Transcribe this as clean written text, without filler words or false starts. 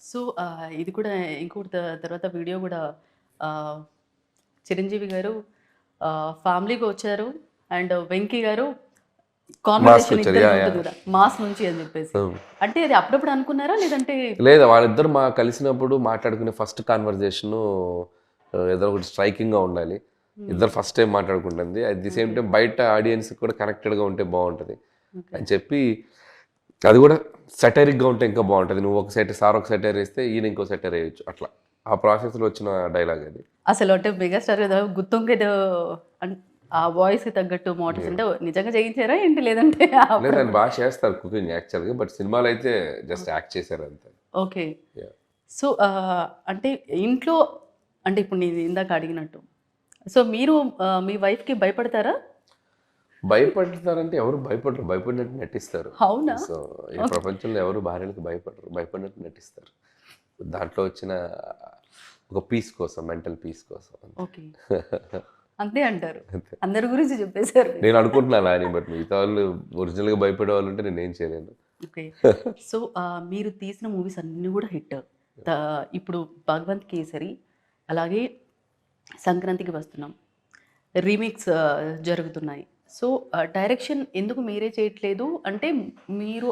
So, ఇది కూడా ఇంకోటి తర్వాత వీడియో గూడా ఆహ్, చిరంజీవి గారు ఫ్యామిలీగా వచ్చారు. అండ్ వెంకీ గారు కాన్వర్జేషన్ మాస్కొచ్చారు. ఇద్దరిది యాహ్! ఉంటుంది యాహ్! గదా! మాస్ నుంచి అని జెప్పేసి. హ్మ్. అంటే అది అప్పుడప్పుడు అనుకున్నారా? లేదంటే లేదు వాళ్ళిద్దరు కలిసినప్పుడు మాట్లాడుకునే ఫస్ట్ కాన్వర్జేషను ఏదో ఒకటి స్ట్రైకింగ్‌గా ఉండాలి. హ్మ్. ఇద్దరు ఫస్ట్ టైమ్ మాట్లాడుకుంటుంది. At the same okay. Time బయట ఆడియన్స్‌కి కూడా కనెక్టెడ్‌గా ఉంటే బావుంటది ఓకే. అని చెప్పి అది కూడా సటైరిక్‌గా ఉంటే ఇంకా బావుంటది. నువ్వు ఒక సెట్ సార్ ఒక సెటైర్ ఏస్తే ఈయన ఇంకో సెటైర్ ఏయొచ్చు అట్లా. ఆ ప్రాసెస్‌లో వచ్చిన డైలాగ్ అది. అసలు అంటే మెగాస్టార్ ఏదో గుత్తొంకేదో అన్ ఆ వాయిస్‌కి తగ్గట్టు మోడల్స్ యాహ్! అంటే నిజంగా చేయించారా ఏంటి? లేదంటే లేదు ఆయన అప్పుడప్పుడు బా చేస్తారు కుకింగ్ యాక్చువల్‌గా. బట్ సినిమాలో అయితే ఆ! జస్ట్ యాక్ట్ చేశారు అంతే. ఓకే. యాహ్! సో, అంటే ఇంట్లో అంటే ఇప్పుడు నేను ఇందాక అడిగినట్టు. సో, మీరు మీ వైఫ్‌కి భయపడతారా? భయపడతారంటే ఎవరు భయపడరు. భయపడినట్టు నటిస్తారు. అవునా? సో, ఈ ఓకే. ప్రపంచంలో ఎవరు భార్యలకు భయపడరు. భయపడినట్టు నటిస్తారు. దాంట్లో వచ్చిన ఒక పీస్ కోసం, మెంటల్ పీస్ కోసం అంతే. ఓకే. అంతే అంటారు. అంతే. అందరి గురించి చెప్పేసారు మీరు. నేను అనుకుంటున్నాను అని బట్ మిగతా వాళ్ళు ఒరిజినల్‌గా భయపడే వాళ్ళుంటే నేనేం చేయలేను. ఓకే. సో, మీరు తీసిన మూవీస్ అన్నీ గూడా హిట్. త ఇప్పుడు 'భగవంత్ కేసరి' అలాగే 'సంక్రాంతికి వస్తున్నాం.' రీమేక్స్ జరుగుతున్నాయి. సో, డైరెక్షన్ ఎందుకు మీరే చేయట్లేదు? అంటే మీరు